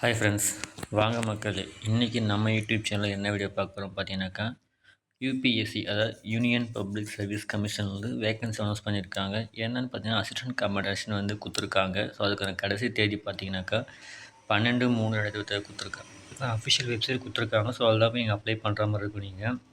Hi friends, வாங்க மக்களே. இன்றைக்கி நம்ம யூடியூப் சேனலில் என்ன வீடியோ பார்க்க போகிறோம் பார்த்தீங்கன்னாக்கா, யூபிஎஸ்சி அதாவது யூனியன் பப்ளிக் சர்வீஸ் கமிஷன் வந்து வேகன்சி அனௌன்ஸ் பண்ணியிருக்காங்க. என்னென்னு பார்த்தீங்கன்னா அசிஸ்டன்ட் கமாண்டேஷன் வந்து கொடுத்துருக்காங்க. ஸோ அதுக்கான கடைசி தேதி பார்த்தீங்கன்னாக்கா 12/3/2020 கொடுத்துருக்காங்க. அஃபிஷியல் வெப்சைட் கொடுத்துருக்காங்க. ஸோ அதில் போய் நீங்கள் அப்ளை பண்ணுற மாதிரி இருக்கும். நீங்கள்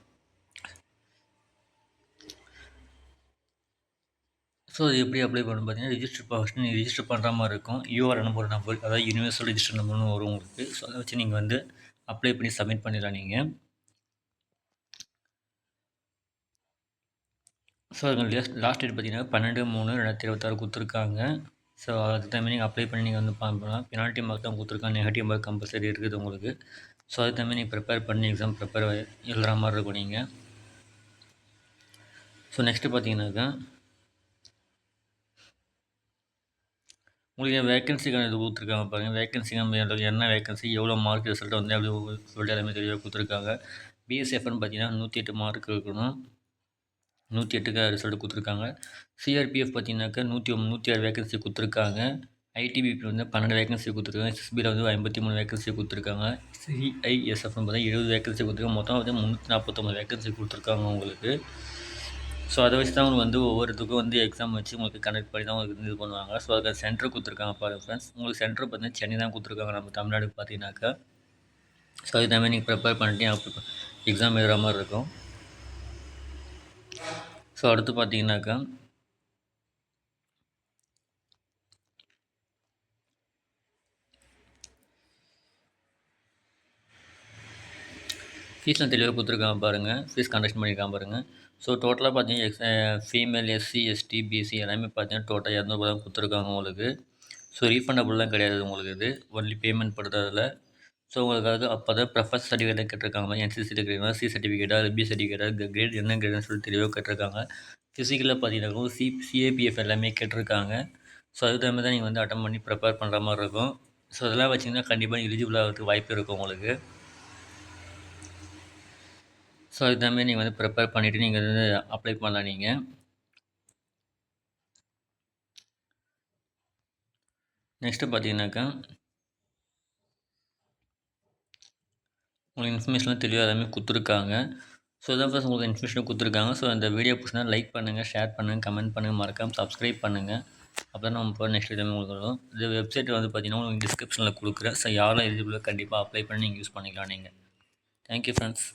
ஸோ அது எப்படி அப்ளை பண்ணணும் பார்த்தீங்கன்னா, ஃபஸ்ட்டு நீங்கள் ரிஜிஸ்டர் பண்ணுற மாதிரி இருக்கும். யூஆர்என் ஒரு நம்பர், அதாவது யூனிவர்சல் ரிஜிஸ்டர் நம்பர்னு வரும் உங்களுக்கு. ஸோ அதை வச்சு நீங்கள் வந்து அப்ளை பண்ணி சப்மிட் பண்ணிடலாம் நீங்கள். ஸோ அதுக்கு லாஸ்ட் டேட் பார்த்தீங்கன்னா 12/3/2026 கொடுத்துருக்காங்க. ஸோ அதுக்கு தகுந்த நீங்கள் அப்ளை பண்ணி நீங்கள் வந்து பார்க்கலாம். பெனால்ட்டி மார்க் தான் கொடுத்துருக்காங்க. நெகட்டிவ் மார்க் கம்பல்சரி இருக்குது உங்களுக்கு. ஸோ அதுக்கு தகுந்த நீங்கள் ப்ரிப்பேர் பண்ணி எக்ஸாம் எழுதுகிற மாதிரி இருக்கும் நீங்கள். ஸோ நெக்ஸ்ட்டு பார்த்தீங்கன்னாக்கா உங்களுக்கு வேகன்சிக்கான இது கொடுத்துருக்காங்க பாருங்கள். வேகன்சிக்கான என்ன வேகன்சி, எவ்வளோ மார்க் ரிசல்ட் வந்து அப்படி சொல்லிட்டு எல்லாமே தெளிவாக கொடுத்துருக்காங்க. பிஎஸ்எஃப்னு பார்த்தீங்கன்னா 108 மார்க் இருக்கணும். 108க்கு ரிசல்ட் கொடுத்துருக்காங்க. சிஆர்பிஎஃப் பார்த்தீங்கன்னாக்கா 106 வேகன்சி கொடுத்துருக்காங்க. ஐடிபிபி வந்து 12 வேகன்சி கொடுத்துருக்காங்க. எஸ்எஸ்பியில் வந்து 53 வேகன்சி கொடுத்துருக்காங்க. சிஐஎஸ்எஃப்னு பார்த்தா 70 வேகன்சி கொடுத்துருக்காங்க. மொத்தம் வந்து 349 வேகன்சி கொடுத்துருக்காங்க உங்களுக்கு. ஸோ அதை வச்சு தான் உங்களுக்கு வந்து ஒவ்வொருத்துக்கும் வந்து எக்ஸாம் வச்சு உங்களுக்கு கண்டக்ட் பண்ணி தான் உங்களுக்கு இது பண்ணுவாங்க. ஸோ அதுக்கு சென்டர் கொடுத்துருக்காங்க பாருங்கள் ஃப்ரெண்ட்ஸ். உங்களுக்கு சென்டர் பார்த்தீங்கன்னா சென்னை தான் கொடுத்துருக்காங்க நம்ம தமிழ்நாடு பார்த்தீங்கன்னாக்கா. ஸோ அதுக்கு தகுந்த நீங்கள் ப்ரிப்பேர் பண்ணிட்டு எக்ஸாம் எழுதுகிற மாதிரி இருக்கும். ஸோ அடுத்து பார்த்தீங்கன்னாக்கா ஃபீஸ்லாம் தெளிவாக கொடுத்துருக்காங்க பாருங்கள். ஃபீஸ் கண்டக்ட் பண்ணியிருக்காங்க பாருங்கள். ஸோ டோட்டலாக பார்த்தீங்கன்னா ஃபீமேல், எஸ்சி, எஸ்டி, பிசி எல்லாமே பார்த்தீங்கன்னா டோட்டல் 200 தான் கொடுத்துருக்காங்க உங்களுக்கு. ஸோ ரீஃபண்டபுள்லாம் கிடையாது உங்களுக்கு. இது ஒன்லி பேமெண்ட் படுறதில்ல. ஸோ உங்களுக்கு அப்போ தான் ப்ரெஃபர் சர்டிஃபிகேட் கேட்டிருக்காங்க. என்சிசி கேட்டிருக்காங்க, சி சர்டிஃபிகேட்டா, பி சர்டிஃபிகேட்டா, கிரேட் என்ன கிரேட்னு சொல்லிட்டு தெளிவாக கேட்டிருக்காங்க. ஃபிசிக்கலில் பார்த்தீங்கன்னா சிஏபிஎஃப் எல்லாமே கேட்டிருக்காங்க. ஸோ அதுக்கு தகுந்த தான் நீங்கள் வந்து அட்டன் பண்ணி ப்ரிப்பேர் பண்ணுற மாதிரி இருக்கும். ஸோ அதெல்லாம் வச்சிங்கன்னா கண்டிப்பாக எலிஜிபிள் ஆகிறதுக்கு வாய்ப்பு இருக்கும் உங்களுக்கு. ஸோ அதுக்கு தகுந்த நீங்கள் வந்து ப்ரிப்பேர் பண்ணிவிட்டு நீங்கள் வந்து அப்ளை பண்ணலாம் நீங்கள். நெக்ஸ்ட்டு பார்த்தீங்கன்னாக்கா உங்களுக்கு இன்ஃபர்மேஷன்லாம் தெளிவாக எல்லாமே கொடுத்துருக்காங்க. ஸோ இதான் ஃபஸ்ட் உங்களுக்கு இன்ஃபர்மேஷன் கொடுத்துருக்காங்க. ஸோ இந்த வீடியோ பிடிச்சினா லைக் பண்ணுங்கள், ஷேர் பண்ணுங்கள், கமெண்ட் பண்ணுங்கள், மறக்காமல் சப்ஸ்கிரைப் பண்ணுங்கள். அப்போ தான் நம்ம போகிற நெக்ஸ்ட் டைம் உங்களுக்கு வரும். இந்த வெப்சைட் வந்து பார்த்தீங்கன்னா உங்களுக்கு டிஸ்கிரிப்ஷனில் கொடுக்குறேன். ஸோ யாரெல்லாம் எலிஜிபிளாக கண்டிப்பாக அப்ளை பண்ணி நீங்கள் யூஸ் பண்ணிக்கலாம் நீங்கள். Thank you friends.